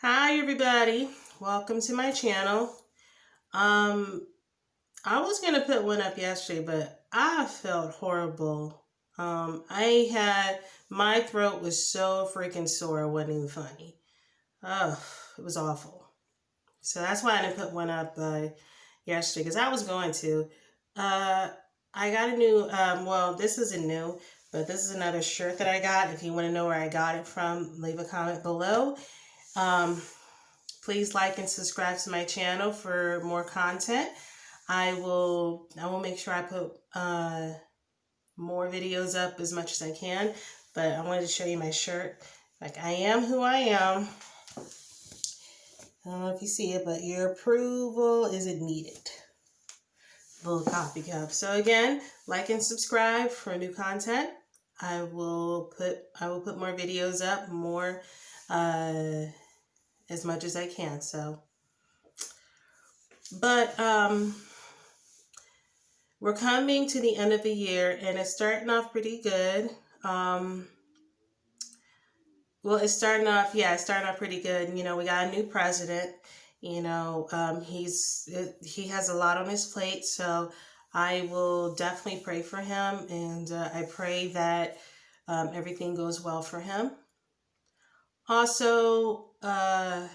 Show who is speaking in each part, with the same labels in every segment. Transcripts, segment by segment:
Speaker 1: Hi everybody, welcome to my channel. Um, I was gonna put one up yesterday, but I felt horrible. I had my throat was so freaking sore, it wasn't even funny. Oh, it was awful. So that's why I didn't put one up yesterday because I was going to. Uh, I got a new. Well, this isn't new, but this is another shirt that I got. If you want to know where I got it from, leave a comment below. Um, Please like and subscribe to my channel for more content. I will make sure I put more videos up as much as I can. But I wanted to show you my shirt. Like, I am who I am. I don't know if you see it, but your approval isn't needed. Little coffee cup. So again, like and subscribe for new content. I will put more videos up, more as much as I can. But we're coming to the end of the year and it's starting off pretty good. Well, it's starting off pretty good. You know, we got a new president. You know, he has a lot on his plate, so I will definitely pray for him, and I pray that everything goes well for him. Also, I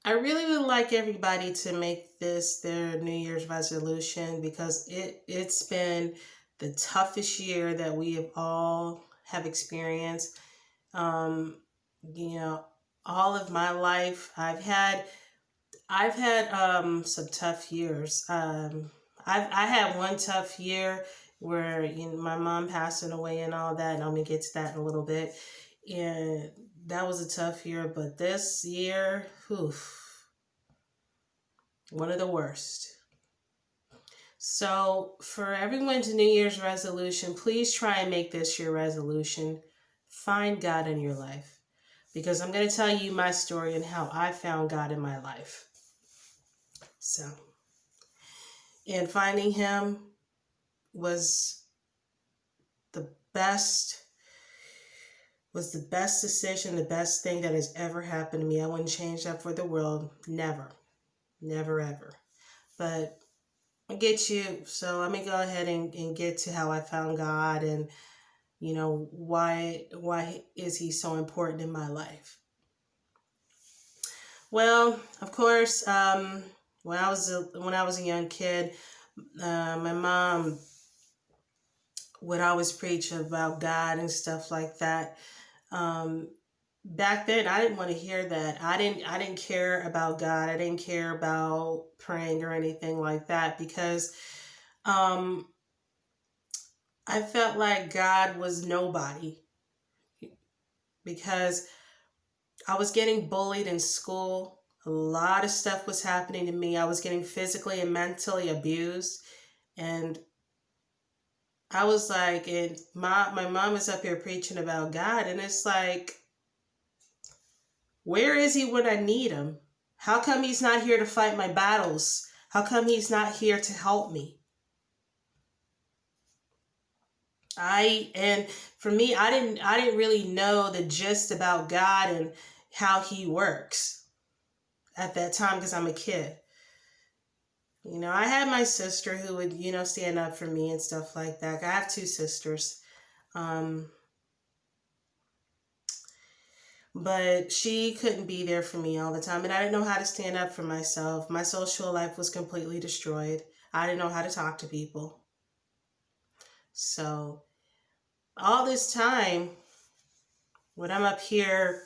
Speaker 1: really would like everybody to make this their New Year's resolution because it's been the toughest year that we have all have experienced. You know, all of my life I've had some tough years. I had one tough year where my mom passing away and all that, and I'm gonna get to that in a little bit. And that was a tough year, but this year, one of the worst. So for everyone's New Year's resolution, please try and make this your resolution. Find God in your life. Because I'm going to tell you my story and how I found God in my life. So, and finding Him was the best decision, the best thing that has ever happened to me. I wouldn't change that for the world. Never. Never ever. But I get you. So let me go ahead and get to how I found God and why is He so important in my life. Well, of course, when I was a young kid, my mom would always preach about God and stuff like that. Back then, I didn't want to hear that. I didn't care about God. I didn't care about praying or anything like that because I felt like God was nobody because I was getting bullied in school. A lot of stuff was happening to me. I was getting physically and mentally abused. And I was like, and my mom is up here preaching about God. And it's like, where is He when I need Him? How come He's not here to fight my battles? How come He's not here to help me? And for me, I didn't really know the gist about God and how He works at that time because I'm a kid. I had my sister who would, stand up for me and stuff like that. I have two sisters. But she couldn't be there for me all the time. And I didn't know how to stand up for myself. My social life was completely destroyed. I didn't know how to talk to people. So all this time, when I'm up here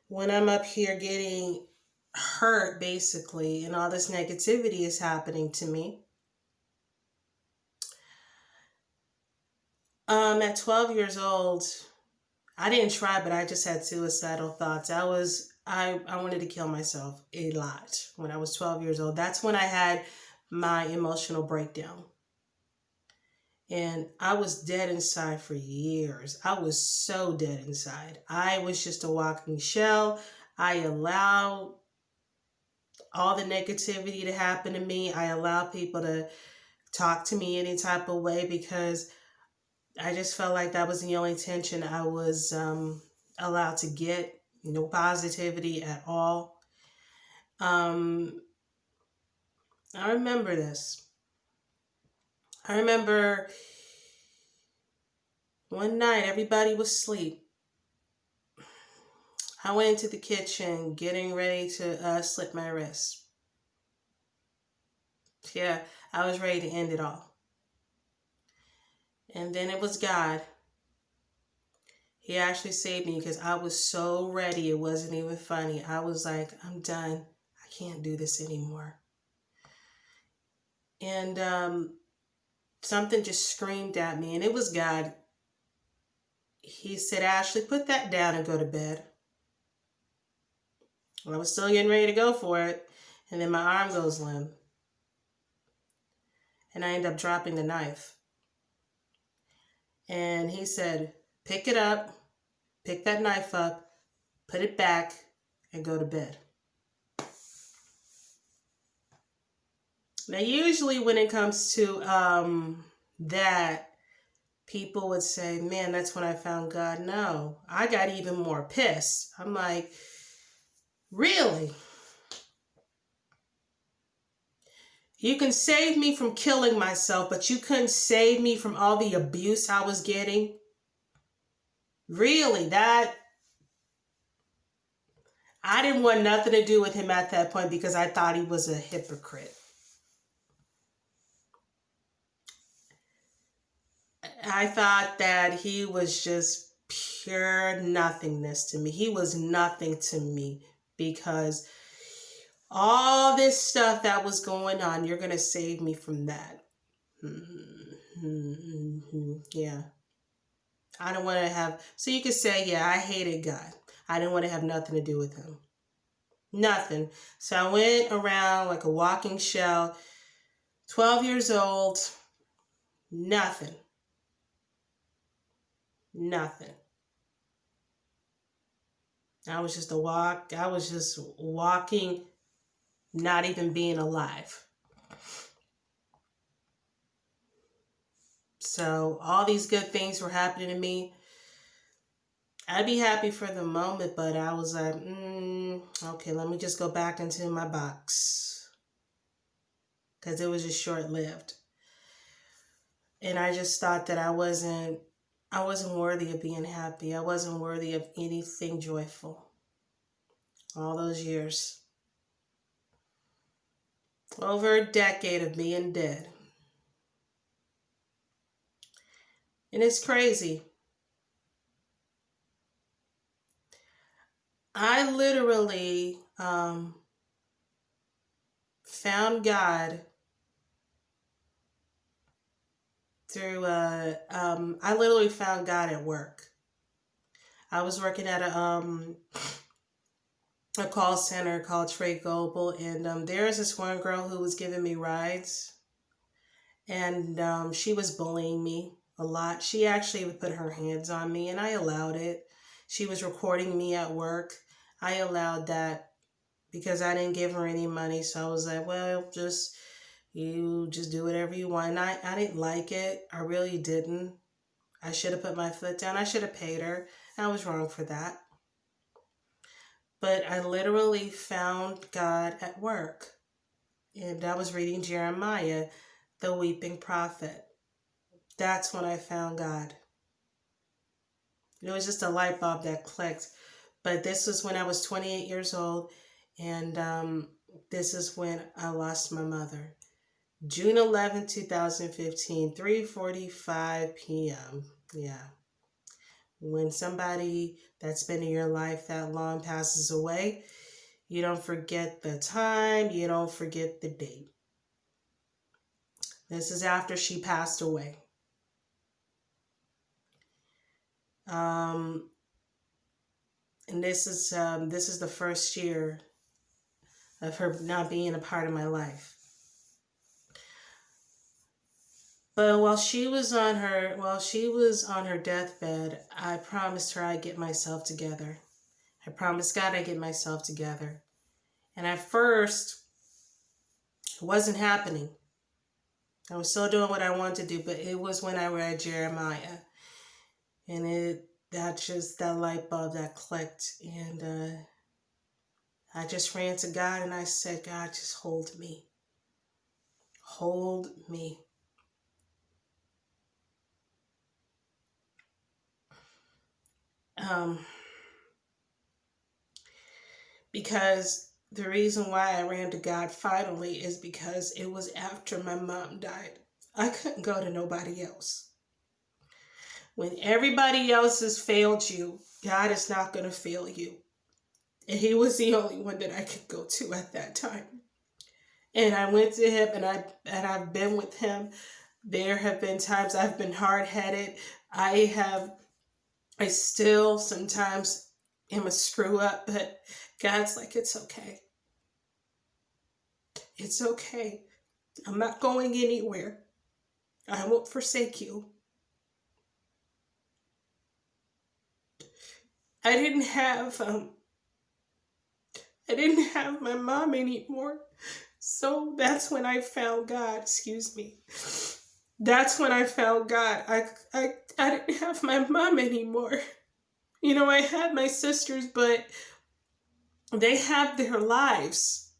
Speaker 1: getting hurt basically, and all this negativity is happening to me. At 12 years old, I didn't try, but I just had suicidal thoughts. I wanted to kill myself a lot when I was 12 years old. That's when I had my emotional breakdown. And I was dead inside for years. I was so dead inside. I was just a walking shell. I allowed all the negativity to happen to me. I allowed people to talk to me any type of way because I just felt like that was the only attention I was allowed to get. No positivity at all. Um, I remember this. I remember one night everybody was asleep. I went into the kitchen getting ready to slit my wrist. Yeah, I was ready to end it all. And then it was God. He actually saved me because I was so ready. It wasn't even funny. I was like, I'm done. I can't do this anymore. And something just screamed at me, and it was God. He said, Ashley, put that down and go to bed. Well, I was still getting ready to go for it. And then my arm goes limp. And I end up dropping the knife. And he said, pick it up, pick that knife up, put it back, and go to bed. Now, usually when it comes to that, people would say, man, that's when I found God. No, I got even more pissed. I'm like, really? You can save me from killing myself, but you couldn't save me from all the abuse I was getting? Really? That... I didn't want nothing to do with him at that point because I thought he was a hypocrite. I thought that he was just pure nothingness to me. He was nothing to me because all this stuff that was going on, you're going to save me from that. Yeah. I don't want to have... So you could say, yeah, I hated God. I didn't want to have nothing to do with him. Nothing. So I went around like a walking shell, 12 years old, nothing. Nothing. I was just walking, not even being alive. So all these good things were happening to me. I'd be happy for the moment, but I was like, okay, let me just go back into my box. Because it was just short-lived. And I just thought that I wasn't worthy of being happy. I wasn't worthy of anything joyful. All those years. Over a decade of being dead. And it's crazy. I literally found God through I literally found God at work. I was working at a call center called Trade Global, and there was this one girl who was giving me rides, and she was bullying me a lot. She actually would put her hands on me, and I allowed it. She was recording me at work. I allowed that because I didn't give her any money, so I was like, well, you just do whatever you want. And I didn't like it. I really didn't. I should have put my foot down. I should have paid her. I was wrong for that. But I literally found God at work. And I was reading Jeremiah, the weeping prophet. That's when I found God. It was just a light bulb that clicked. But this was when I was 28 years old. And this is when I lost my mother. June 11, 2015, 3:45 p.m. Yeah. When somebody that's been in your life that long passes away, you don't forget the time, you don't forget the date. This is after she passed away. And this is the first year of her not being a part of my life. But while she was on her deathbed, I promised her I'd get myself together. I promised God I'd get myself together. And at first, it wasn't happening. I was still doing what I wanted to do, but it was when I read Jeremiah. And that light bulb that clicked. And I just ran to God and I said, God, just hold me. Hold me. Because the reason why I ran to God finally is because it was after my mom died. I couldn't go to nobody else. When everybody else has failed you, God is not going to fail you. And he was the only one that I could go to at that time. And I went to him, and I've been with him. There have been times I've been hard-headed. I still sometimes am a screw up, but God's like, it's okay. It's okay. I'm not going anywhere. I won't forsake you. I didn't have my mom anymore. So that's when I found God. Excuse me. That's when I found God. I didn't have my mom anymore. You know, I had my sisters, but they have their lives.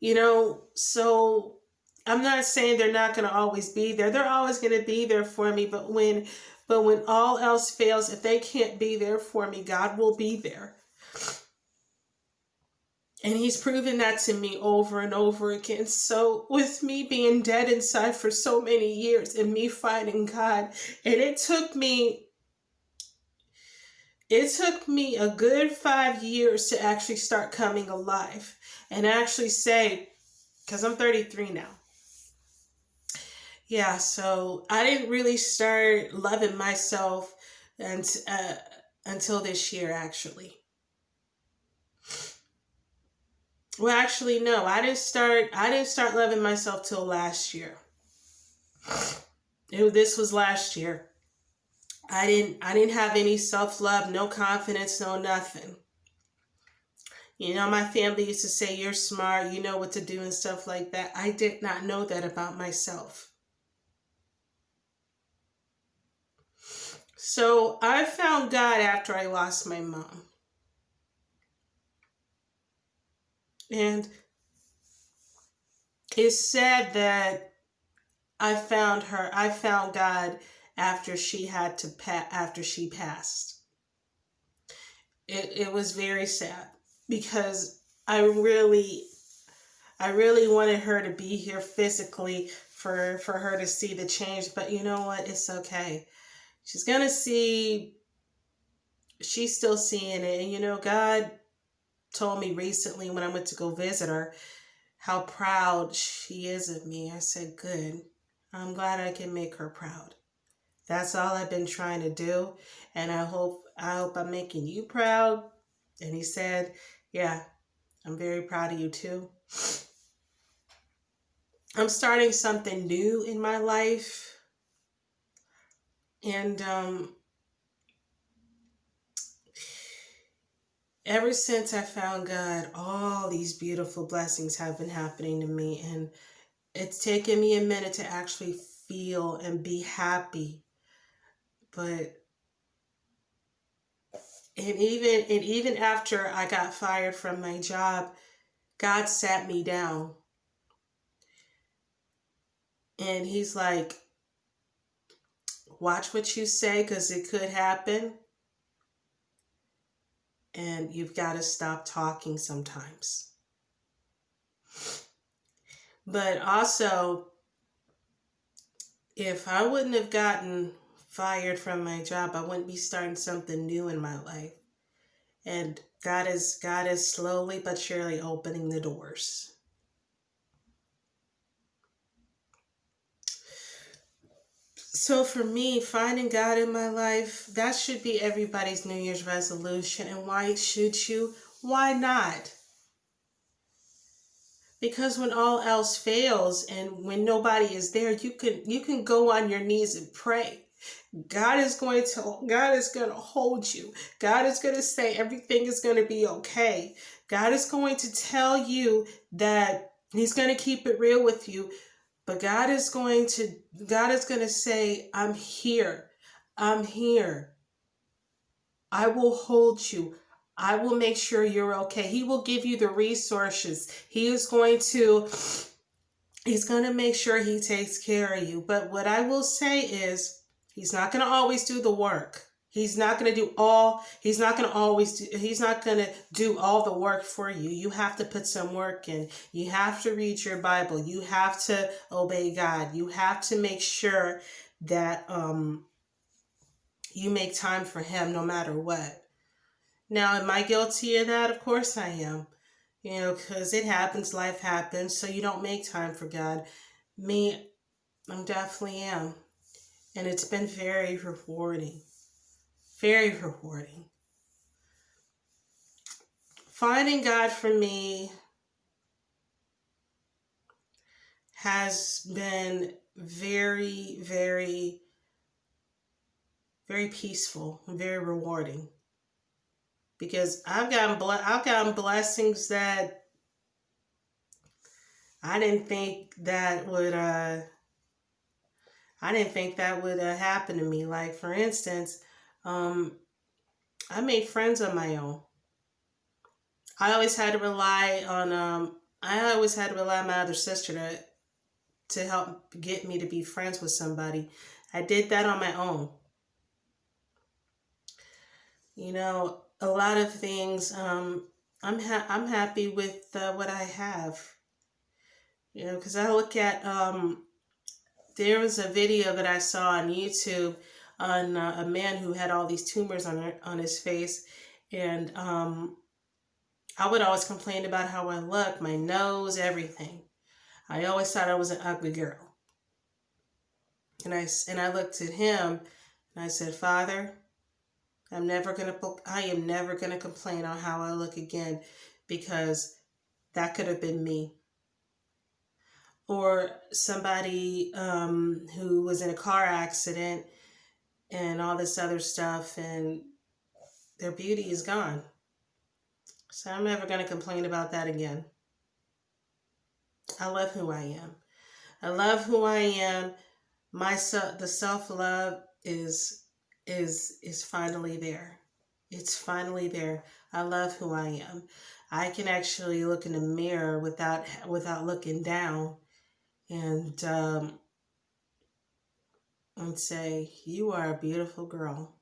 Speaker 1: You know, so I'm not saying they're not going to always be there. They're always going to be there for me. But when all else fails, if they can't be there for me, God will be there. And he's proven that to me over and over again. So with me being dead inside for so many years and me finding God, and it took me a good 5 years to actually start coming alive and actually say, because I'm 33 now. Yeah, so I didn't really start loving myself until this year, actually. Well, actually, no, I didn't start loving myself till last year. This was last year. I didn't have any self-love, no confidence, no nothing. You know, my family used to say, you're smart, you know what to do and stuff like that. I did not know that about myself. So I found God after I lost my mom. And it's sad that I found God after she passed. It was very sad because I really wanted her to be here physically for her to see the change. But you know what? It's okay. She's still seeing it. And you know, God told me recently when I went to go visit her how proud she is of me. I said, good. I'm glad I can make her proud. That's all I've been trying to do. And I hope I'm making you proud. And he said, yeah, I'm very proud of you too. I'm starting something new in my life. And ever since I found God, all these beautiful blessings have been happening to me. And it's taken me a minute to actually feel and be happy. But even after I got fired from my job, God sat me down. And he's like, watch what you say, because it could happen. And you've got to stop talking sometimes. But also, if I wouldn't have gotten fired from my job, I wouldn't be starting something new in my life. And God is slowly but surely opening the doors. So for me, finding God in my life, that should be everybody's New Year's resolution. And why should you? Why not? Because when all else fails and when nobody is there, you can go on your knees and pray. God is going to hold you. God is going to say everything is going to be okay. God is going to tell you that he's going to keep it real with you. But God is going to say, I'm here. I'm here. I will hold you. I will make sure you're okay. He will give you the resources. He's going to make sure he takes care of you. But what I will say is, he's not going to always do the work. He's not going to do all, he's not going to always do, he's not going to do all the work for you. You have to put some work in. You have to read your Bible. You have to obey God. You have to make sure that you make time for him no matter what. Now, am I guilty of that? Of course I am. You know, because it happens, life happens, so you don't make time for God. Me, I definitely am. And it's been very rewarding. Very rewarding. Finding God for me has been very, very, very peaceful and very rewarding. Because I've gotten blessings that I didn't think that would happen to me. Like, for instance, I made friends on my own. I always had to rely on my other sister to help get me to be friends with somebody. I did that on my own. You know, a lot of things. I'm happy with what I have. You know, because I look at there was a video that I saw on YouTube on a man who had all these tumors on his face, and I would always complain about how I looked, my nose, everything. I always thought I was an ugly girl. And I looked at him and I said, Father, I am never gonna complain on how I look again, because that could have been me. Or somebody who was in a car accident and all this other stuff, and their beauty is gone. So I'm never going to complain about that again. I love who I am. I love who I am. The self-love is finally there. It's finally there. I love who I am. I can actually look in the mirror without looking down and say, you are a beautiful girl.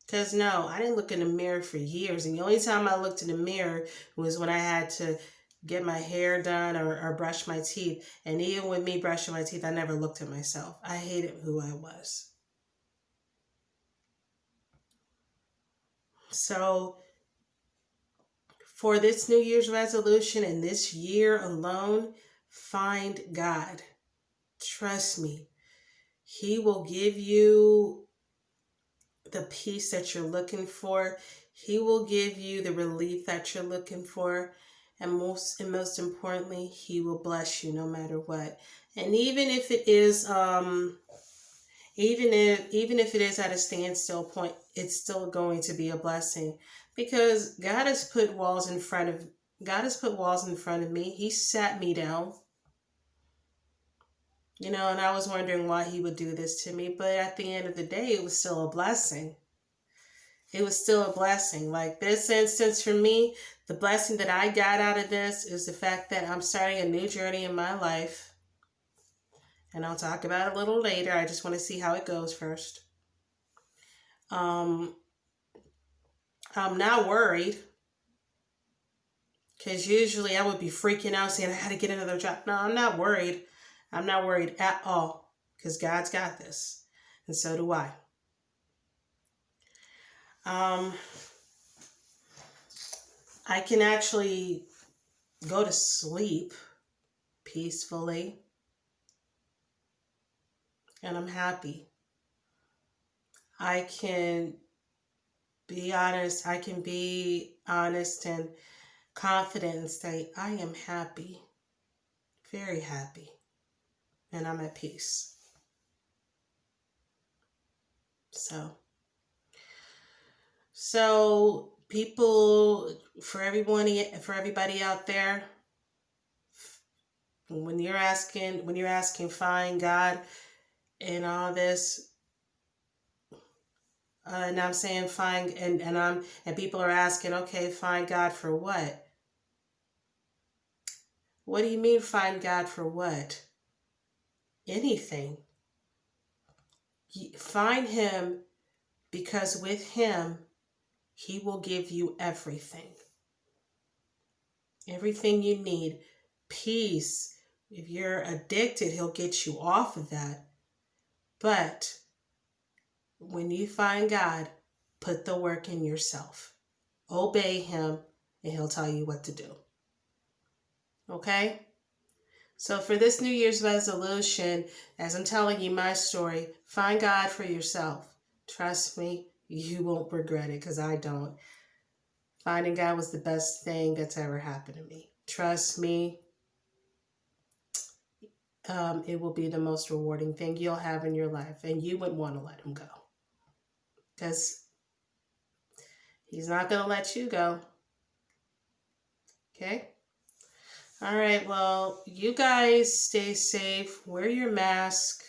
Speaker 1: Because no, I didn't look in the mirror for years. And the only time I looked in the mirror was when I had to get my hair done or brush my teeth. And even with me brushing my teeth, I never looked at myself. I hated who I was. So for this New Year's resolution and this year alone, find God. Trust me. He will give you the peace that you're looking for. He will give you the relief that you're looking for. And most importantly, he will bless you no matter what. And even if it is even if it is at a standstill point, it's still going to be a blessing, because God has put walls in front of me. He sat me down. You know, and I was wondering why he would do this to me, but at the end of the day, it was still a blessing. It was still a blessing. Like this instance for me, the blessing that I got out of this is the fact that I'm starting a new journey in my life. And I'll talk about it a little later. I just want to see how it goes first. I'm not worried, because usually I would be freaking out saying I had to get another job. No, I'm not worried. I'm not worried at all, because God's got this. And so do I. I can actually go to sleep peacefully, and I'm happy. I can be honest. I can be honest and confident and say, I am happy, very happy, and I'm at peace. So people, for everybody out there, When you're asking, find God and all this, and I'm saying find, and people are asking, okay, find God for what? What do you mean find God for what? Anything. Find Him, because with Him, He will give you everything. Everything you need. Peace. If you're addicted, He'll get you off of that. But when you find God, put the work in yourself. Obey Him, and He'll tell you what to do. Okay? So for this New Year's resolution, as I'm telling you my story, find God for yourself. Trust me, you won't regret it, because I don't. Finding God was the best thing that's ever happened to me. Trust me, it will be the most rewarding thing you'll have in your life, and you wouldn't want to let Him go, because He's not going to let you go. Okay? All right, well, you guys stay safe. Wear your mask,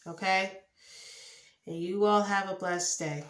Speaker 1: okay? And you all have a blessed day.